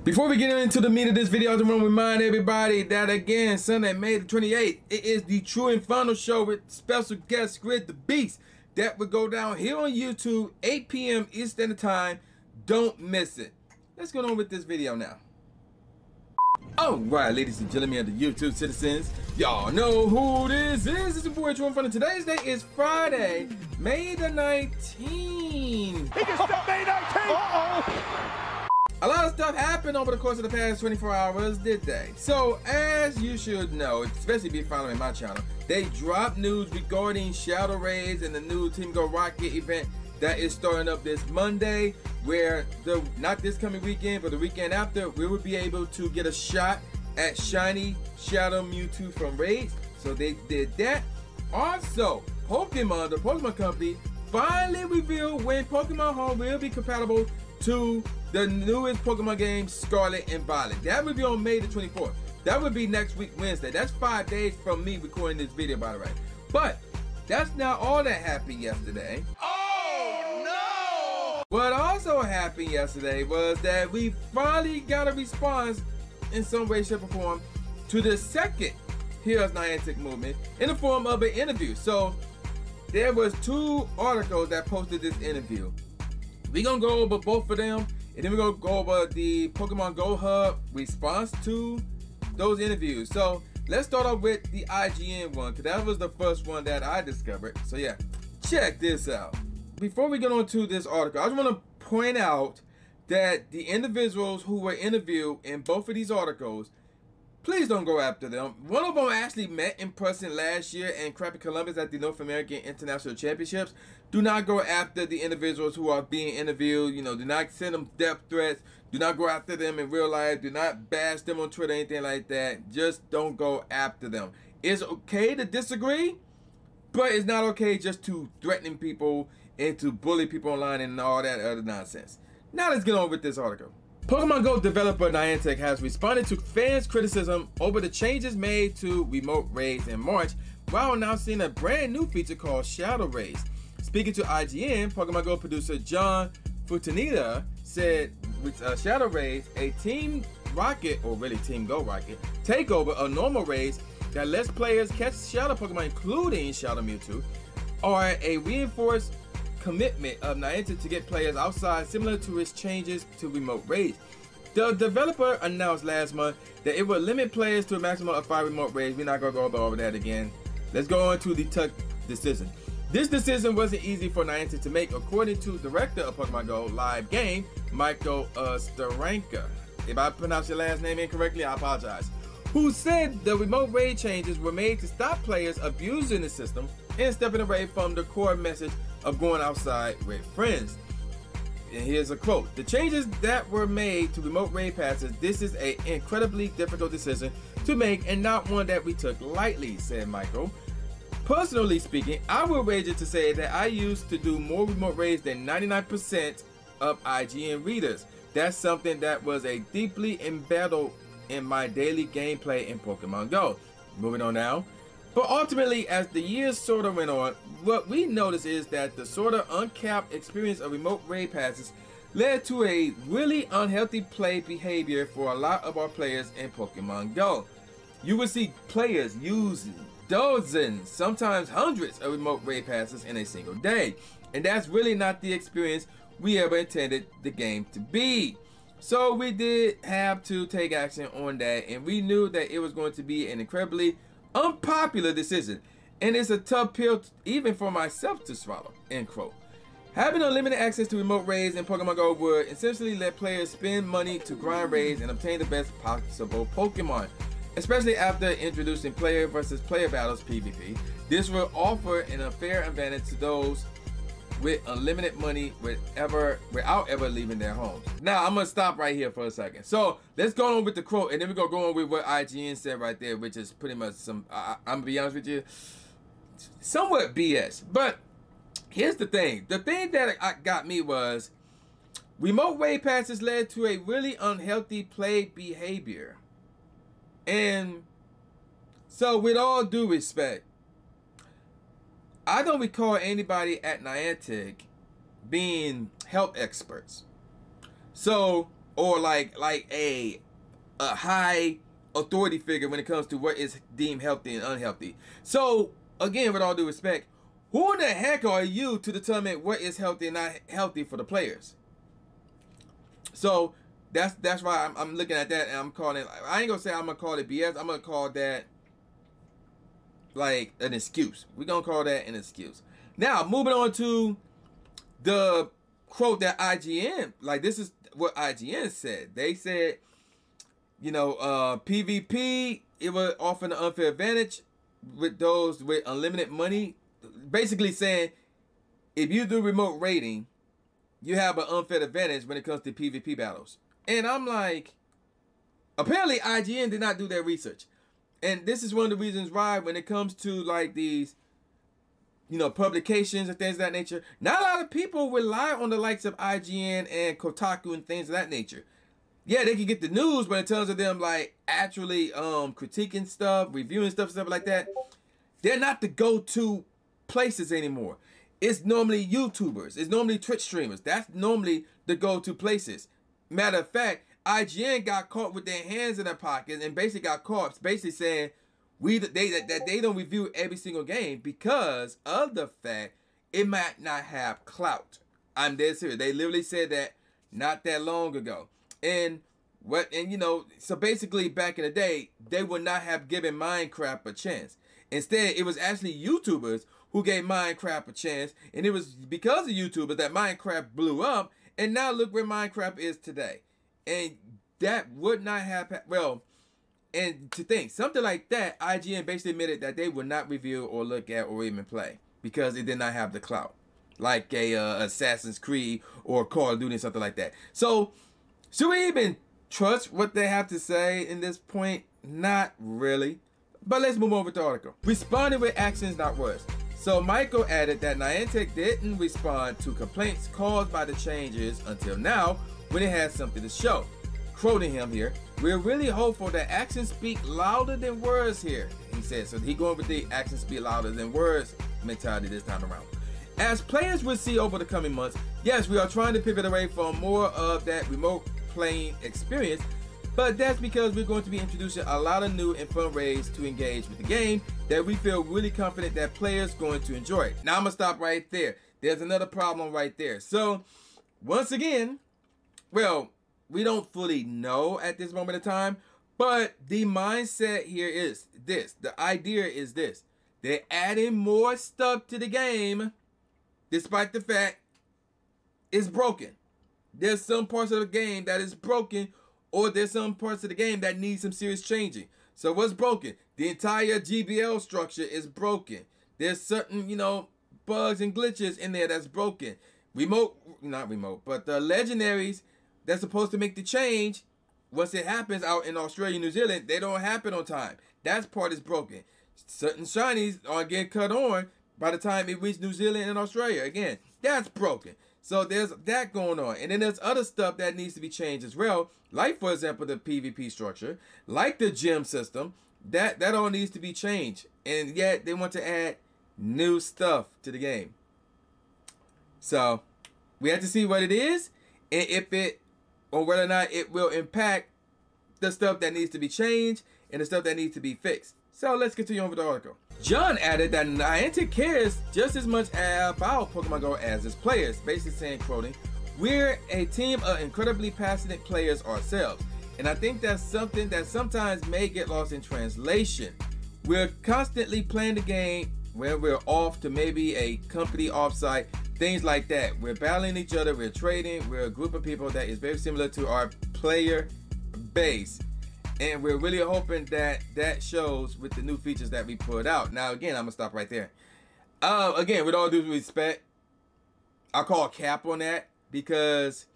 Before we get into the meat of this video, I just want to remind everybody that again, Sunday, May the 28th, it is the True Inferno show with special guest Squid the Beast. That will go down here on YouTube, 8 p.m. Eastern Standard Time. Don't miss it. Let's go on with this video now. Alright, ladies and gentlemen of the YouTube citizens, y'all know who this is. It's your boy True Inferno. Today's day is Friday, May the 19th. He just stepped May 19th! A lot of stuff happened over the course of the past 24 hours, did they? So, as you should know, especially if you're following my channel, they dropped news regarding Shadow Rays and the new Team Go Rocket event that is starting up this Monday, where not this coming weekend, but the weekend after, we will be able to get a shot at Shiny Shadow Mewtwo from Raids. So they did that. Also, Pokemon, the Pokémon Company, finally revealed when Pokemon Home will be compatible to the newest Pokemon game, Scarlet and Violet. That will be on May the 24th. That would be next week, Wednesday. That's 5 days from me recording this video, by the way. But that's not all that happened yesterday. Oh no! What also happened yesterday was that we finally got a response in some way, shape, or form to the second Heroes Niantic movement in the form of an interview. So there was 2 articles that posted this interview. We're gonna go over both of them, and then we're gonna go over the Pokemon Go Hub response to those interviews. So let's start off with the IGN one, because that was the first one that I discovered. So yeah, check this out. Before we get on to this article, I just want to point out that the individuals who were interviewed in both of these articles, please don't go after them. One of them actually met in person last year in Crappy Columbus at the North American International Championships. Do not go after the individuals who are being interviewed. You know, do not send them death threats. Do not go after them in real life. Do not bash them on Twitter, anything like that. Just don't go after them. It's okay to disagree, but it's not okay just to threaten people and to bully people online and all that other nonsense. Now let's get on with this article. Pokemon Go developer Niantic has responded to fans' criticism over the changes made to remote raids in March, while announcing a brand new feature called Shadow Rays. Speaking to IGN, Pokemon Go producer John Funtanilla said with Shadow Rays, a Team Rocket, or really Team Go Rocket, takeover of normal raids that lets players catch Shadow Pokemon, including Shadow Mewtwo, are a reinforced commitment of Niantic to get players outside, similar to its changes to remote raids. The developer announced last month that it will limit players to a maximum of 5 remote raids. We're not going to go over that again. Let's go on to the tough decision. This decision wasn't easy for Niantic to make, according to director of Pokemon Go live game, Michael Steranka. If I pronounced your last name incorrectly, I apologize. Who said the remote raid changes were made to stop players abusing the system and stepping away from the core message of going outside with friends. And here's a quote: "The changes that were made to remote raid passes, this is an incredibly difficult decision to make and not one that we took lightly," said Michael. "Personally speaking, I will wager to say that I used to do more remote raids than 99% of IGN readers. That's something that was a deeply embedded in my daily gameplay in Pokemon Go." Moving on now. But ultimately, as the years sort of went on, what we noticed is that the sort of uncapped experience of remote raid passes led to a really unhealthy play behavior for a lot of our players in Pokemon Go. You will see players using dozens, sometimes hundreds of remote raid passes in a single day. And that's really not the experience we ever intended the game to be. So we did have to take action on that, and we knew that it was going to be an incredibly unpopular decision, and it's a tough pill even for myself to swallow, end quote. Having unlimited access to remote raids in Pokemon Go would essentially let players spend money to grind raids and obtain the best possible Pokemon, especially after introducing player versus player battles PvP. This will offer an unfair advantage to those with unlimited money without ever leaving their homes. Now I'm gonna stop right here for a second. So let's go on with the quote, and then we're gonna go on with what IGN said right there, which is pretty much some, I'm gonna be honest with you, somewhat BS. But here's the thing. The thing that got me was remote raid passes led to a really unhealthy play behavior. And so with all due respect, I don't recall anybody at Niantic being health experts. So or like a high authority figure when it comes to what is deemed healthy and unhealthy. So again, with all due respect, who in the heck are you to determine what is healthy and not healthy for the players? So that's why I'm looking at that, and I'm calling it, I ain't gonna say I'm gonna call it BS. I'm gonna call that like an excuse. We're gonna call that an excuse. Now, moving on to the quote that IGN, like this is what IGN said. They said, you know, PvP, it will offer an unfair advantage with those with unlimited money. Basically saying, if you do remote raiding, you have an unfair advantage when it comes to PvP battles. And I'm like, apparently IGN did not do their research. And this is one of the reasons why when it comes to like these, you know, publications and things of that nature, not a lot of people rely on the likes of IGN and Kotaku and things of that nature. Yeah, they can get the news, but in terms of them like actually critiquing stuff, reviewing stuff like that, they're not the go-to places anymore. It's normally YouTubers, it's normally Twitch streamers. That's normally the go-to places. Matter of fact, IGN got caught with their hands in their pockets and basically got caught basically saying that they don't review every single game because of the fact it might not have clout. I'm dead serious. They literally said that not that long ago. And you know, so basically back in the day, they would not have given Minecraft a chance. Instead, it was actually YouTubers who gave Minecraft a chance, and it was because of YouTubers that Minecraft blew up, and now look where Minecraft is today. And that would not have, well, and to think, something like that, IGN basically admitted that they would not review or look at or even play because it did not have the clout, like a Assassin's Creed or Call of Duty, something like that. So, should we even trust what they have to say in this point? Not really. But let's move over to the article. Responding with actions, not words. So Michael added that Niantic didn't respond to complaints caused by the changes until now when it had something to show. Quoting him here, "We're really hopeful that actions speak louder than words here," he said. So he going with the actions speak louder than words mentality this time around. As players will see over the coming months, yes, we are trying to pivot away from more of that remote playing experience, but that's because we're going to be introducing a lot of new and fun ways to engage with the game that we feel really confident that players going to enjoy. Now I'm gonna stop right there. There's another problem right there. So once again, well, we don't fully know at this moment in time, but the mindset here is this. The idea is this. They're adding more stuff to the game despite the fact it's broken. There's some parts of the game that is broken, or there's some parts of the game that need some serious changing. So what's broken? The entire GBL structure is broken. There's certain, you know, bugs and glitches in there that's broken. Not remote, but the legendaries that's supposed to make the change, once it happens out in Australia, New Zealand, they don't happen on time. That part is broken. Certain shinies are getting cut on by the time it reaches New Zealand and Australia. Again, that's broken. So there's that going on. And then there's other stuff that needs to be changed as well. Like, for example, the PvP structure. Like the gym system. That all needs to be changed. And yet they want to add new stuff to the game. So we have to see what it is. And if it, or whether or not it will impact the stuff that needs to be changed and the stuff that needs to be fixed. So let's continue on with the article. John added that Niantic cares just as much about Pokemon Go as its players, basically saying, quoting, "We're a team of incredibly passionate players ourselves, and I think that's something that sometimes may get lost in translation. We're constantly playing the game when we're off to maybe a company offsite, things like that. We're battling each other, we're trading, we're a group of people that is very similar to our player base. And we're really hoping that that shows with the new features that we put out." Now, again, I'm going to stop right there. Again, with all due respect, I'll call cap on that because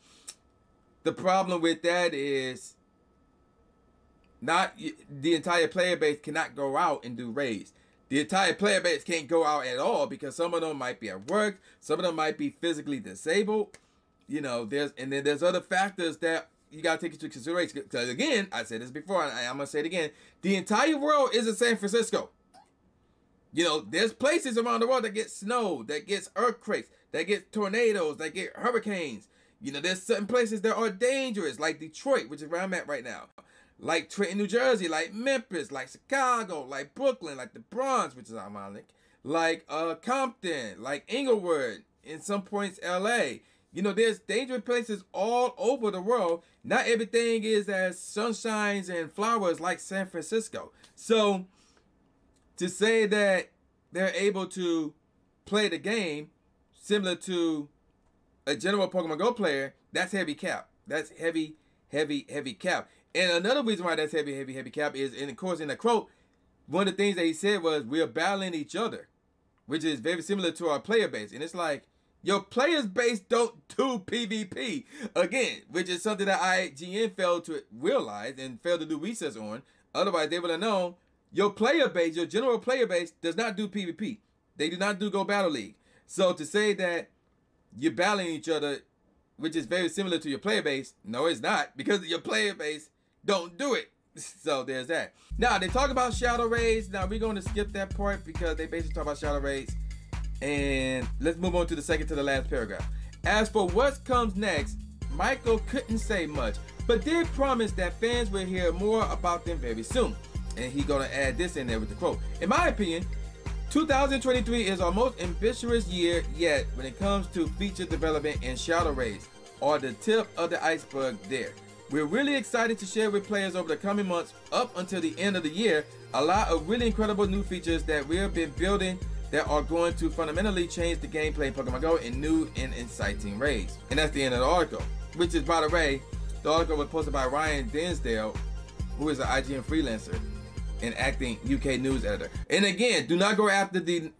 the problem with that is not the entire player base cannot go out and do raids. The entire player base can't go out at all because some of them might be at work, some of them might be physically disabled. You know, there's other factors that you gotta take into consideration. Because again, I said this before, and I'm gonna say it again. The entire world isn't San Francisco. You know, there's places around the world that get snow, that gets earthquakes, that get tornadoes, that get hurricanes. You know, there's certain places that are dangerous, like Detroit, which is where I'm at right now. Like Trenton, New Jersey, like Memphis, like Chicago, like Brooklyn, like the Bronx, which is ironic. Like Compton, like Inglewood, in some points LA. You know, there's dangerous places all over the world. Not everything is as sunshines and flowers like San Francisco. So to say that they're able to play the game similar to a general Pokemon Go player, that's heavy cap. That's heavy cap. And another reason why that's heavy cap is, and of course in the quote, one of the things that he said was, we're battling each other, which is very similar to our player base. And it's like, your players base don't do PvP. Again, which is something that IGN failed to realize and failed to do research on. Otherwise, they would have known your player base, your general player base, does not do PvP. They do not do Go Battle League. So to say that you're battling each other, which is very similar to your player base, no, it's not, because your player base don't do it. So there's that. Now, they talk about Shadow Raids. Now, we're going to skip that part because they basically talk about Shadow Raids. And let's move on to the second to the last paragraph. As for what comes next, Michael couldn't say much, but did promise that fans will hear more about them very soon. And he's going to add this in there with the quote. In my opinion, 2023 is our most ambitious year yet when it comes to feature development and Shadow Raids, or the tip of the iceberg there. We're really excited to share with players over the coming months up until the end of the year a lot of really incredible new features that we have been building that are going to fundamentally change the gameplay in Pokemon Go in new and exciting ways. And that's the end of the article, which is, by the way, the article was posted by Ryan Dinsdale, who is an IGN freelancer and acting UK news editor. And again, do not go after the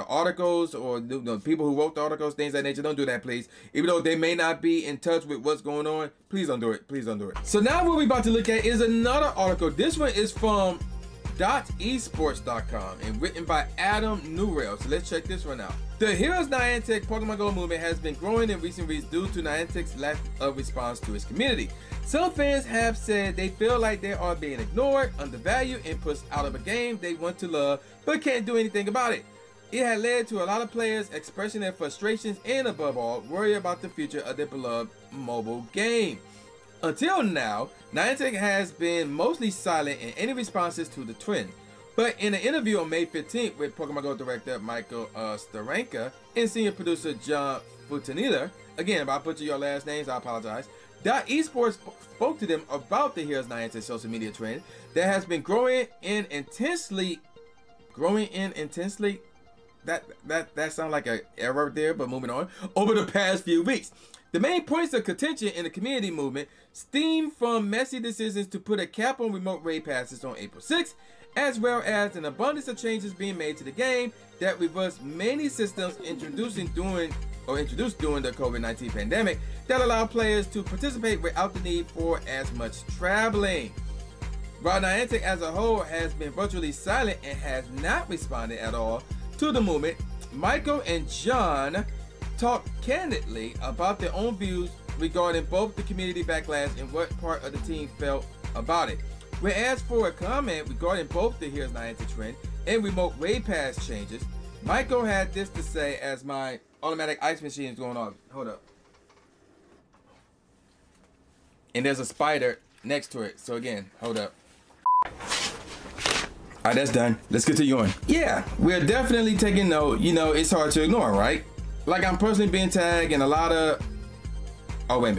articles or the people who wrote the articles, things of that nature. Don't do that, please. Even though they may not be in touch with what's going on, please don't do it. Please don't do it. So now what we're about to look at is another article. This one is from .esports.com and written by Adam Newell. So let's check this one out. The Heroes Niantic Pokemon Go movement has been growing in recent weeks due to Niantic's lack of response to its community. Some fans have said they feel like they are being ignored, undervalued, and pushed out of a game they want to love but can't do anything about it. It had led to a lot of players expressing their frustrations and, above all, worry about the future of their beloved mobile game. Until now, Niantic has been mostly silent in any responses to the trend. But in an interview on May 15th with Pokemon Go director Michael Steranka and senior producer John Funtanilla, again, if I butcher your last names, I apologize. Esports spoke to them about the Heroes Niantic social media trend that has been growing in intensely. That sounds like an error there, but moving on. Over the past few weeks. The main points of contention in the community movement stem from messy decisions to put a cap on remote raid passes on April 6th, as well as an abundance of changes being made to the game that reversed many systems introduced during the COVID-19 pandemic that allow players to participate without the need for as much traveling. While Niantic as a whole has been virtually silent and has not responded at all to the movement, Michael and John talked candidly about their own views regarding both the community backlash and what part of the team felt about it. When asked for a comment regarding both the Heroes Niantic trend and remote raid pass changes, Michael had this to say as my automatic ice machine is going off. Hold up. And there's a spider next to it. So again, hold up. Alright, that's done. Let's continue on. Yeah, we're definitely taking note. You know, it's hard to ignore, right? Like, I'm personally being tagged in a lot of...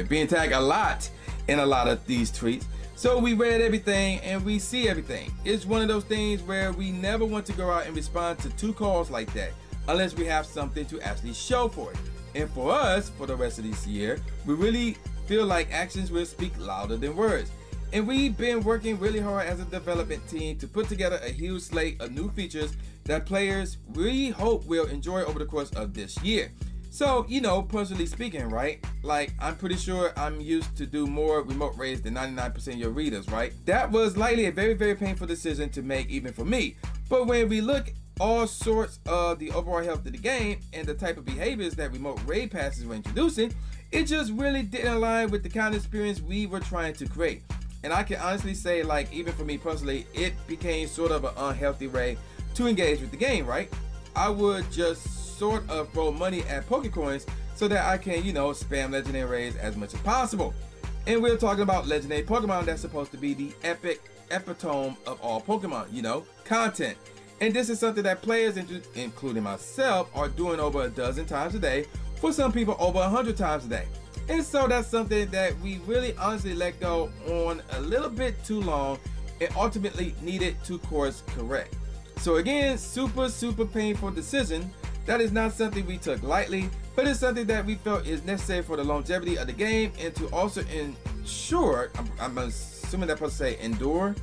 being tagged a lot in a lot of these tweets. So we read everything and we see everything. It's one of those things where we never want to go out and respond to two calls like that unless we have something to actually show for it. And for us, for the rest of this year, we really feel like actions will speak louder than words. And we've been working really hard as a development team to put together a huge slate of new features that players we hope will enjoy over the course of this year. So, you know, personally speaking, right? Like, I'm pretty sure I'm used to do more remote raids than 99% of your readers, right? That was likely a very, very painful decision to make even for me. But when we look all sorts of the overall health of the game and the type of behaviors that remote raid passes were introducing, it just really didn't align with the kind of experience we were trying to create. And I can honestly say, like, even for me personally, it became sort of an unhealthy way to engage with the game, right? I would just sort of throw money at Pokecoins so that I can, you know, spam legendary raids as much as possible. And we're talking about legendary Pokemon that's supposed to be the epic epitome of all Pokemon, you know, content. And this is something that players, including myself, are doing over a dozen times a day, for some people over 100 times a day. And so that's something that we really honestly let go on a little bit too long and ultimately needed to course correct. So again, super painful decision. That is not something we took lightly, but it's something that we felt is necessary for the longevity of the game and to also ensure, I'm assuming that's supposed to say endure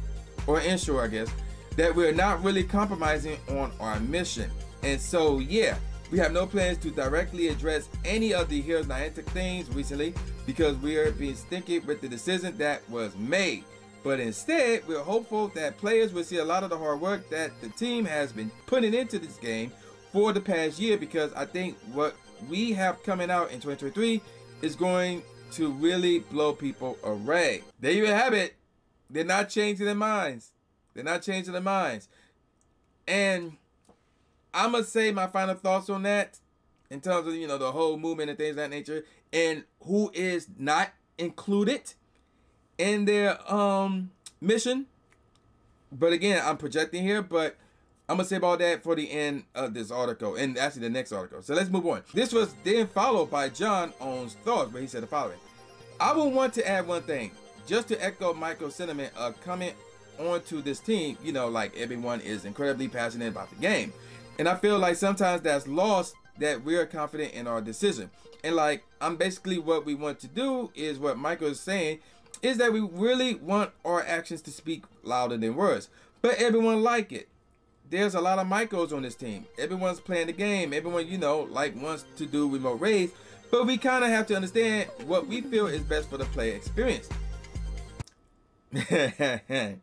or ensure, I guess, that we're not really compromising on our mission. And so yeah, we have no plans to directly address any of the Heroes Niantic things recently because we are being stinky with the decision that was made. But instead, we're hopeful that players will see a lot of the hard work that the team has been putting into this game for the past year, because I think what we have coming out in 2023 is going to really blow people away. There you have it. They're not changing their minds. They're not changing their minds. And I'm going to say my final thoughts on that in terms of, you know, the whole movement and things of that nature and who is not included in their mission. But again, I'm projecting here, but I'm gonna say about that for the end of this article, and actually the next article. So let's move on. This was then followed by John Own's thoughts, where he said the following: I would want to add one thing, just to echo Michael's sentiment of coming onto this team. You know, like everyone is incredibly passionate about the game, and I feel like sometimes that's lost, that we're confident in our decision. And like, I'm basically, what we want to do is what Michael is saying, is that we really want our actions to speak louder than words. But everyone like it. There's a lot of Michaels on this team. Everyone's playing the game. Everyone, you know, like wants to do remote raids. But we kind of have to understand what we feel is best for the player experience. I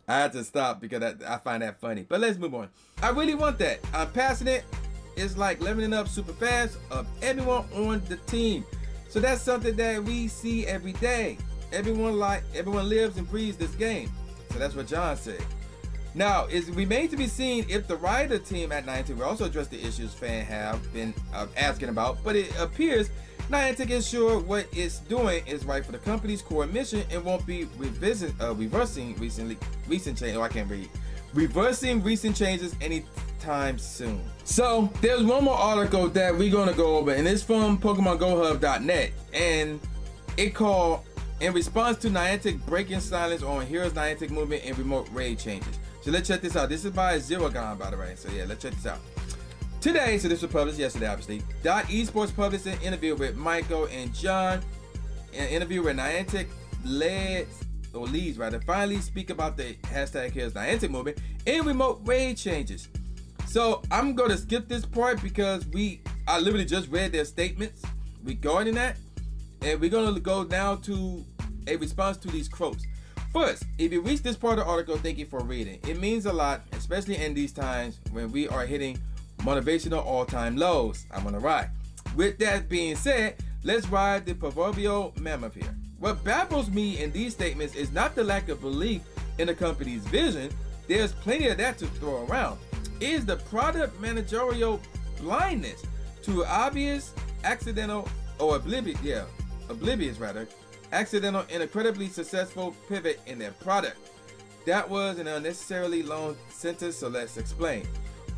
had to stop because I find that funny. But let's move on. I really want that. I'm passionate. It's like leveling up super fast of everyone on the team. So that's something that we see every day. Everyone lives and breathes this game. So that's what John said. Now, it remains to be seen if the Rider team at Niantic will also address the issues fans have been asking about, but it appears Niantic is sure what it's doing is right for the company's core mission and won't be reversing recent changes anytime soon. So there's one more article that we're gonna go over, and it's from PokemonGoHub.net, and it called "In Response to Niantic Breaking Silence on Heroes Niantic Movement and Remote Raid Changes." So let's check this out. This is by Zerogon, by the way. So yeah, let's check this out. Today, so this was published yesterday, obviously, Dot Esports published an interview with Michael and John, an interview where Niantic leads finally speak about the hashtag Heroes Niantic movement and remote raid changes. So I'm going to skip this part because I literally just read their statements regarding that, and we're going to go now to a response to these quotes. First, if you reach this part of the article, thank you for reading. It means a lot, especially in these times when we are hitting motivational all-time lows. I'm on a ride. With that being said, let's ride the proverbial mammoth here. What baffles me in these statements is not the lack of belief in the company's vision. There's plenty of that to throw around. It is the product managerial blindness to obvious, accidental, or accidental and incredibly successful pivot in their product. That was an unnecessarily long sentence, so let's explain.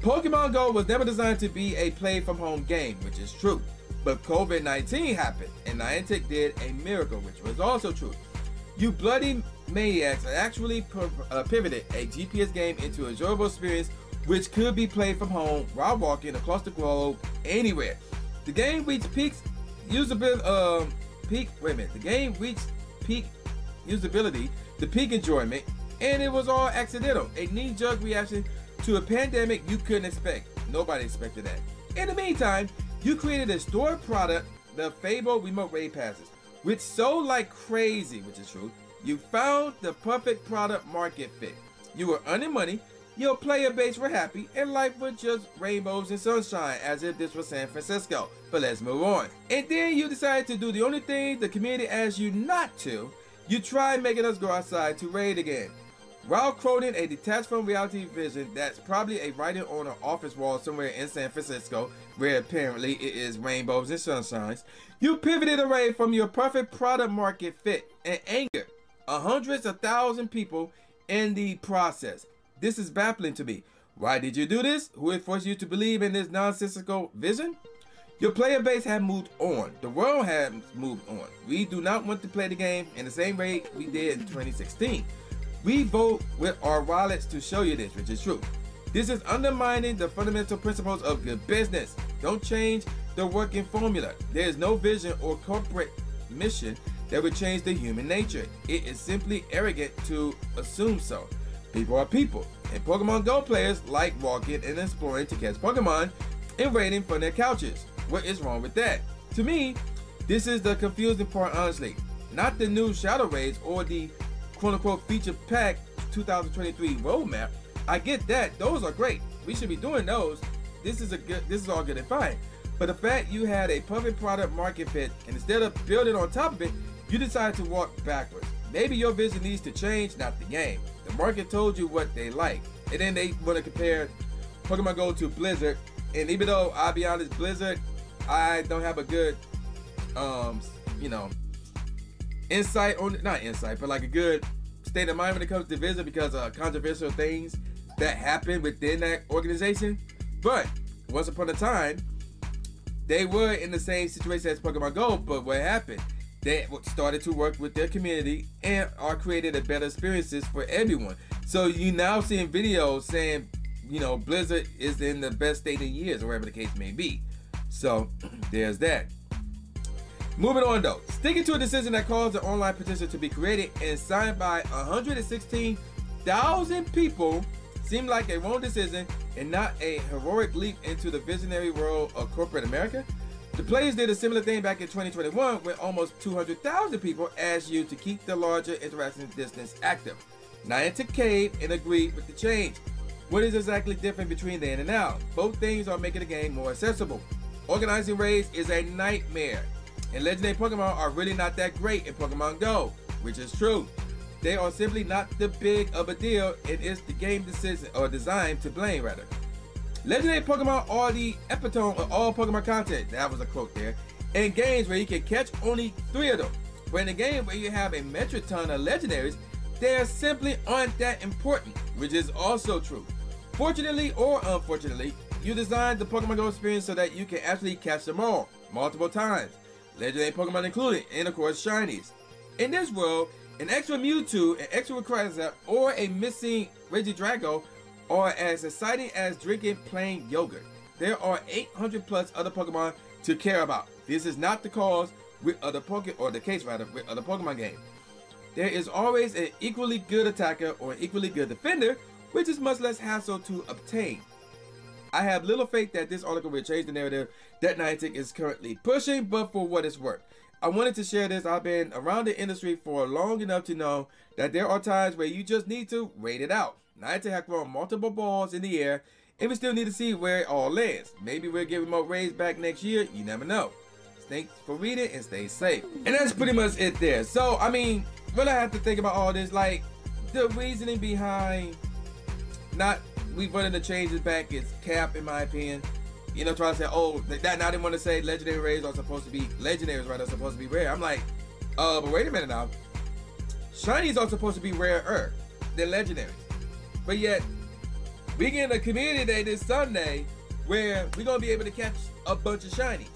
Pokemon Go was never designed to be a play from home game, which is true. But COVID-19 happened, and Niantic did a miracle, which was also true. You bloody maniacs actually pivoted a GPS game into an enjoyable experience which could be played from home while walking across the globe anywhere. The game reached peak usability, the peak enjoyment, and it was all accidental. A knee-jerk reaction to a pandemic you couldn't expect. Nobody expected that. In the meantime, you created a store product, the fabled remote raid passes, which sold like crazy, which is true. You found the perfect product market fit. You were earning money, your player base were happy, and life was just rainbows and sunshine, as if this was San Francisco. But let's move on. And then you decided to do the only thing the community asked you not to. You tried making us go outside to raid again. While quoting a detached from reality vision that's probably a writing on an office wall somewhere in San Francisco, where apparently it is rainbows and sunshines, you pivoted away from your perfect product market fit and angered hundreds of thousands of people in the process. This is baffling to me. Why did you do this? Who forced you to believe in this nonsensical vision? Your player base had moved on. The world has moved on. We do not want to play the game in the same way we did in 2016. We vote with our wallets to show you this, which is true. This is undermining the fundamental principles of good business. Don't change the working formula. There is no vision or corporate mission that would change the human nature. It is simply arrogant to assume so. People are people, and Pokemon Go players like walking and exploring to catch Pokemon and waiting for their couches. What is wrong with that? To me, this is the confusing part, honestly. Not the new Shadow Raids or the quote-unquote feature pack 2023 roadmap. I get that, those are great. We should be doing those. This is all good and fine. But the fact you had a perfect product market fit, and instead of building on top of it, you decided to walk backwards. Maybe your vision needs to change, not the game. The market told you what they like, and then they want to compare Pokemon Go to Blizzard. And even though I'll be honest, Blizzard, I don't have a good, insight on it. Not insight, but like a good state of mind when it comes to Blizzard because of controversial things that happen within that organization. But once upon a time, they were in the same situation as Pokemon Go. But what happened? They started to work with their community and are created a better experiences for everyone. So you now seeing videos saying, Blizzard is in the best state in years, or whatever the case may be. So there's that. Moving on though, sticking to a decision that caused an online petition to be created and signed by 116,000 people seemed like a wrong decision and not a heroic leap into the visionary world of corporate America. The players did a similar thing back in 2021 when almost 200,000 people asked you to keep the larger interaction distance active. Niantic caved and agreed with the change. What is exactly different between then and now? Both things are making the game more accessible. Organizing raids is a nightmare, and legendary Pokemon are really not that great in Pokemon Go, which is true. They are simply not the big of a deal, and it's the game decision or design to blame rather. Legendary Pokemon are the epitome of all Pokemon content. That was a quote there. In games where you can catch only 3 of them. But in a game where you have a metric ton of legendaries, they simply aren't that important, which is also true. Fortunately or unfortunately, you designed the Pokemon Go experience so that you can actually catch them all, multiple times. Legendary Pokemon included, and of course shinies. In this world, an extra Mewtwo, an extra Rayquaza, or a missing Regidrago are as exciting as drinking plain yogurt. There are 800 plus other Pokemon to care about. This is not the case with other Pokemon games. There is always an equally good attacker or an equally good defender, which is much less hassle to obtain. I have little faith that this article will change the narrative that Niantic is currently pushing, but for what it's worth. I wanted to share this. I've been around the industry for long enough to know that there are times where you just need to wait it out. Niantic have thrown multiple balls in the air, and we still need to see where it all lands. Maybe we'll get remote raids back next year. You never know. Thanks for reading and stay safe. And that's pretty much it there. So, I mean, what I have to think about all this, like, the reasoning behind we running the changes back is cap, in my opinion. Trying to say, oh, that now they want to say legendary raids are supposed to be legendaries, right? Are supposed to be rare. I'm like, but wait a minute now. Shinies are supposed to be rarer than legendaries. But yet, we get a community day this Sunday where we're going to be able to catch a bunch of shinies.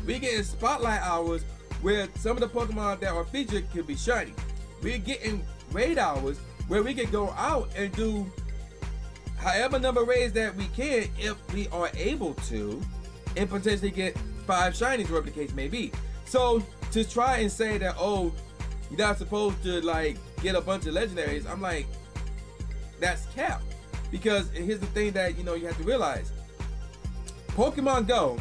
We getting spotlight hours where some of the Pokemon that are featured could be shiny. We're getting raid hours where we can go out and do however number of raids that we can if we are able to, and potentially get 5 shinies, whatever the case may be. So to try and say that, oh, you're not supposed to like get a bunch of legendaries, I'm like, that's cap. Because here's the thing that you have to realize. Pokemon Go,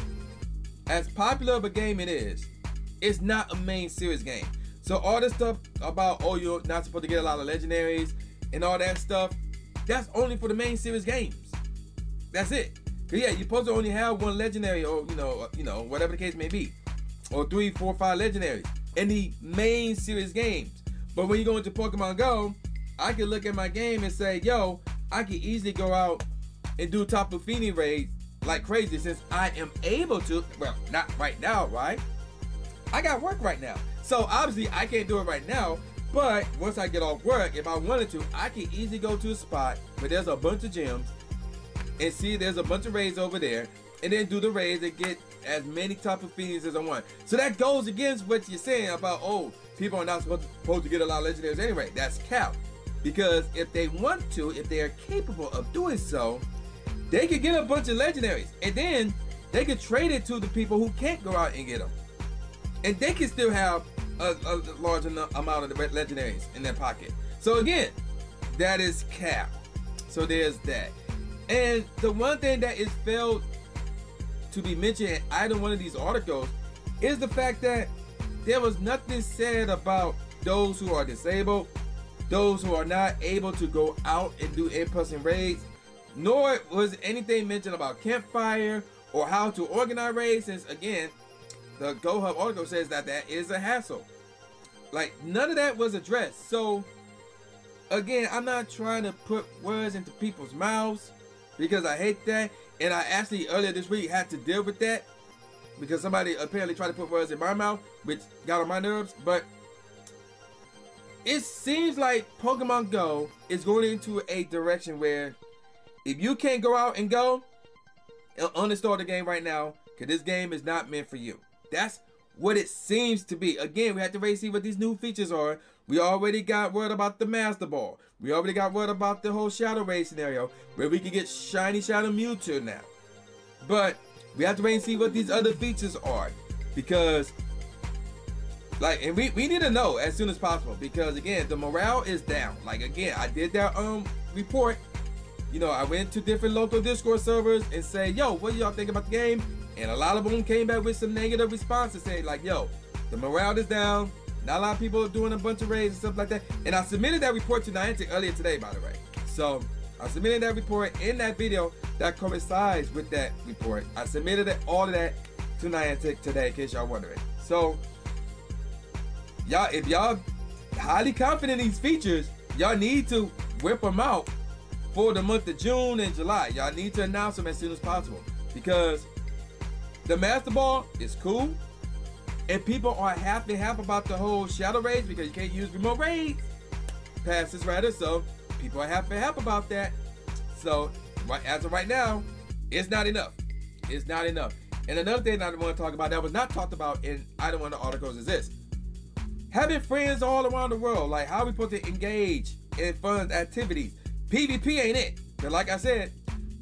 as popular of a game it is, it's not a main series game. So all this stuff about, oh, you're not supposed to get a lot of legendaries and all that stuff, that's only for the main series games. That's it. Cause yeah, you're supposed to only have 1 legendary, or whatever the case may be, or 3, 4, 5 legendaries in the main series games. But when you go into Pokemon Go, I can look at my game and say, yo, I can easily go out and do Tapu Fini raids like crazy since I am able to. Well, not right now, right? I got work right now. So obviously I can't do it right now, but once I get off work, if I wanted to, I can easily go to a spot where there's a bunch of gyms and see there's a bunch of raids over there, and then do the raids and get as many Tapu Finis as I want. So that goes against what you're saying about, oh, people are not supposed to get a lot of legendaries anyway. That's cap. Because if they want to, if they are capable of doing so, they could get a bunch of legendaries, and then they could trade it to the people who can't go out and get them, and they can still have a large amount of the legendaries in their pocket. So again, that is cap. So there's that. And the one thing that is failed to be mentioned in either one of these articles is the fact that there was nothing said about those who are disabled, those who are not able to go out and do in-person raids, nor was anything mentioned about campfire or how to organize raids, since again, the GoHub article says that that is a hassle. Like, none of that was addressed. So again, I'm not trying to put words into people's mouths because I hate that. And I actually earlier this week had to deal with that because somebody apparently tried to put words in my mouth, which got on my nerves. But it seems like Pokemon Go is going into a direction where if you can't go out and go, uninstall the game right now, because this game is not meant for you. That's what it seems to be. Again, we have to wait and see what these new features are. We already got word about the Master Ball. We already got word about the whole Shadow Raid scenario, where we can get Shiny Shadow Mewtwo now. But we have to wait and see what these other features are, because like, and we need to know as soon as possible, because again, the morale is down. Like, again, I did that report. You know, I went to different local Discord servers and say, yo, what do y'all think about the game? And a lot of them came back with some negative responses saying like, yo, the morale is down. Not a lot of people are doing a bunch of raids and stuff like that. And I submitted that report to Niantic earlier today, by the way. So I submitted that report in that video that coincides with that report. I submitted all of that to Niantic today, in case y'all wondering. So y'all, if y'all highly confident in these features, y'all need to whip them out for the month of June and July. Y'all need to announce them as soon as possible, because the Master Ball is cool, and people are half and half about the whole Shadow Raids because you can't use remote raids passes rather. So people are half and half about that. So as of right now, it's not enough. It's not enough. And another thing I want to talk about that was not talked about in either one of the articles is this: having friends all around the world. Like, how are we supposed to engage in fun activities? PvP ain't it. But like I said,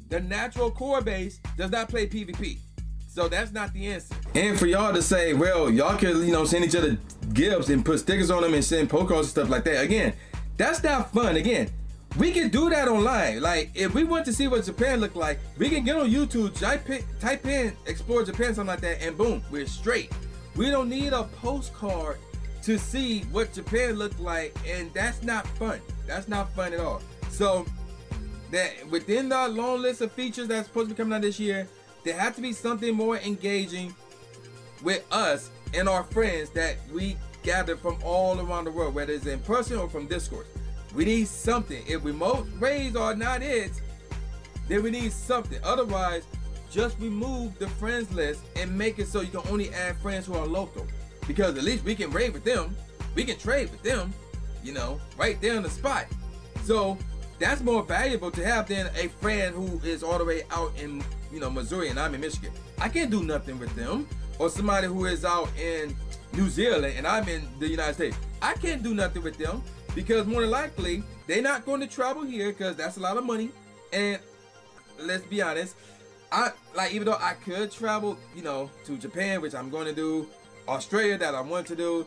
the natural core base does not play PvP. So that's not the answer. And for y'all to say, well, y'all can, you know, send each other gifts and put stickers on them and send Pokeballs and stuff like that. Again, that's not fun. Again, we can do that online. Like, if we want to see what Japan look like, we can get on YouTube, type in Explore Japan, something like that, and boom, we're straight. We don't need a postcard to see what Japan looked like, and that's not fun. That's not fun at all. So that within the long list of features that's supposed to be coming out this year, there has to be something more engaging with us and our friends that we gather from all around the world, whether it's in person or from Discord. We need something. If remote raids are not it, then we need something. Otherwise, just remove the friends list and make it so you can only add friends who are local. Because at least we can raid with them. We can trade with them, you know, right there on the spot. So that's more valuable to have than a friend who is all the way out in, you know, Missouri and I'm in Michigan. I can't do nothing with them. Or somebody who is out in New Zealand and I'm in the United States. I can't do nothing with them because more than likely they're not going to travel here because that's a lot of money. And let's be honest, even though I could travel, you know, to Japan, which I'm going to do, Australia that I want to do,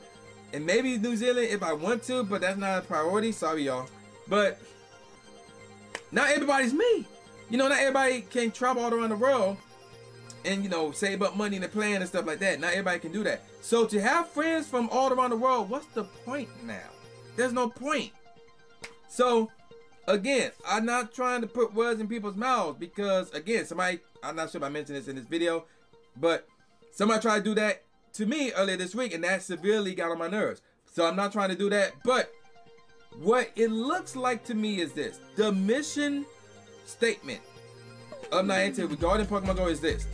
and maybe New Zealand if I want to, but that's not a priority. Sorry, y'all. But not everybody's me. You know, not everybody can travel all around the world and, you know, save up money in the plan and stuff like that. Not everybody can do that. So to have friends from all around the world, what's the point now? There's no point. So again, I'm not trying to put words in people's mouths because, again, somebody, I'm not sure if I mentioned this in this video, but somebody tried to do that to me earlier this week and that severely got on my nerves. So I'm not trying to do that, but what it looks like to me is this. The mission statement of Niantic regarding Pokemon Go is this.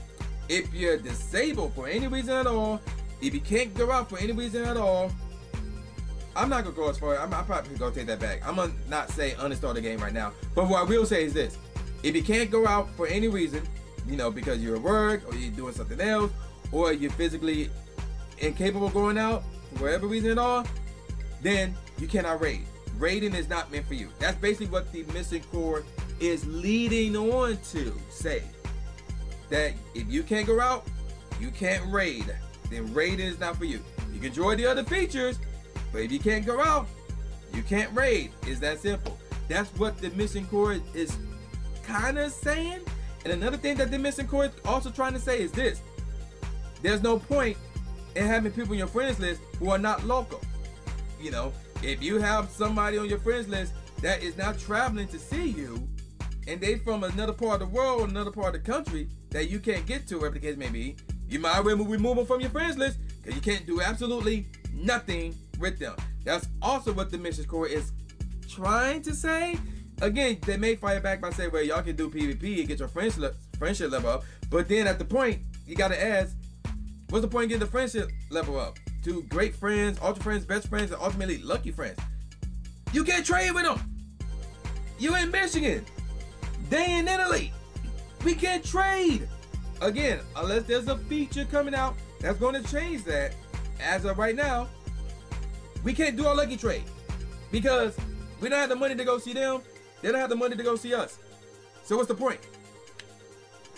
If you're disabled for any reason at all, if you can't go out for any reason at all, I'm not gonna go as far. I'm probably gonna take that back. I'm gonna not say uninstall the game right now. But what I will say is this: if you can't go out for any reason, you know, because you're at work or you're doing something else, or you're physically incapable of going out for whatever reason at all, then you cannot raid. Raiding is not meant for you. That's basically what the missing core is leading on to say. That if you can't go out, you can't raid. Then raiding is not for you. You can enjoy the other features, but if you can't go out, you can't raid. It's that simple. That's what the missing core is kind of saying. And another thing that the missing core is also trying to say is this. There's no point in having people on your friends list who are not local. You know, if you have somebody on your friends list that is not traveling to see you, and they from another part of the world, another part of the country that you can't get to, whatever the case may be, you might as well remove them from your friends list because you can't do absolutely nothing with them. That's also what the mission core is trying to say. Again, they may fire back by saying, well, y'all can do PvP and get your friendship level up. But then at the point, you got to ask, what's the point of getting the friendship level up? To great friends, ultra friends, best friends, and ultimately lucky friends. You can't trade with them. You in Michigan. They in Italy. We can't trade. Again, unless there's a feature coming out that's going to change that. As of right now, we can't do our lucky trade because we don't have the money to go see them. They don't have the money to go see us. So what's the point?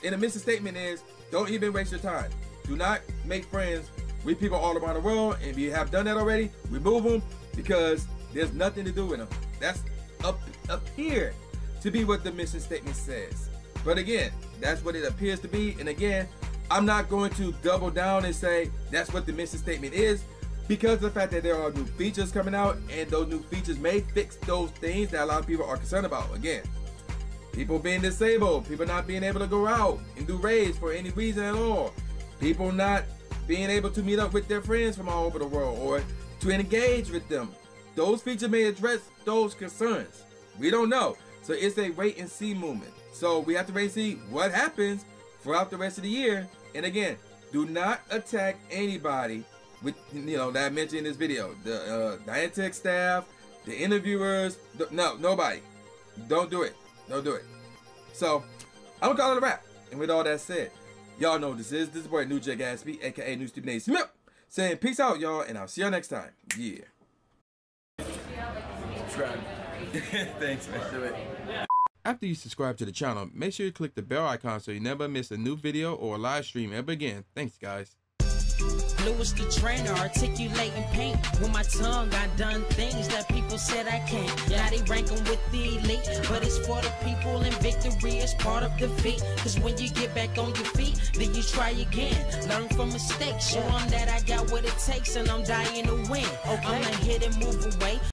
And the mission statement is, don't even waste your time. Do not make friends with people all around the world. And if you have done that already, remove them because there's nothing to do with them. That's up here to be what the mission statement says. But again, that's what it appears to be. And again, I'm not going to double down and say that's what the mission statement is because of the fact that there are new features coming out and those new features may fix those things that a lot of people are concerned about. Again, people being disabled, people not being able to go out and do raids for any reason at all, people not being able to meet up with their friends from all over the world or to engage with them. Those features may address those concerns. We don't know. So it's a wait and see movement. So we have to wait and see what happens throughout the rest of the year. And again, do not attack anybody with, you know, that I mentioned in this video. The Niantic staff, the interviewers, no, nobody. Don't do it. Don't do it. So I'm gonna call it a wrap. And with all that said, y'all know this is boy New J Gatsby, aka New Stupid Nate Smith, saying peace out, y'all, and I'll see y'all next time. Yeah. Subscribe. Thanks, man. Do it. After you subscribe to the channel, make sure you click the bell icon so you never miss a new video or a live stream ever again. Thanks, guys. Lewis the trainer, articulating paint. With my tongue, I done things that people said I can't. Now they ranking with the elite, but it's for the people, and victory is part of defeat. Cause when you get back on your feet, then you try again. Learn from mistakes, show them that I got what it takes, and I'm dying to win. I'm gonna hit and move away.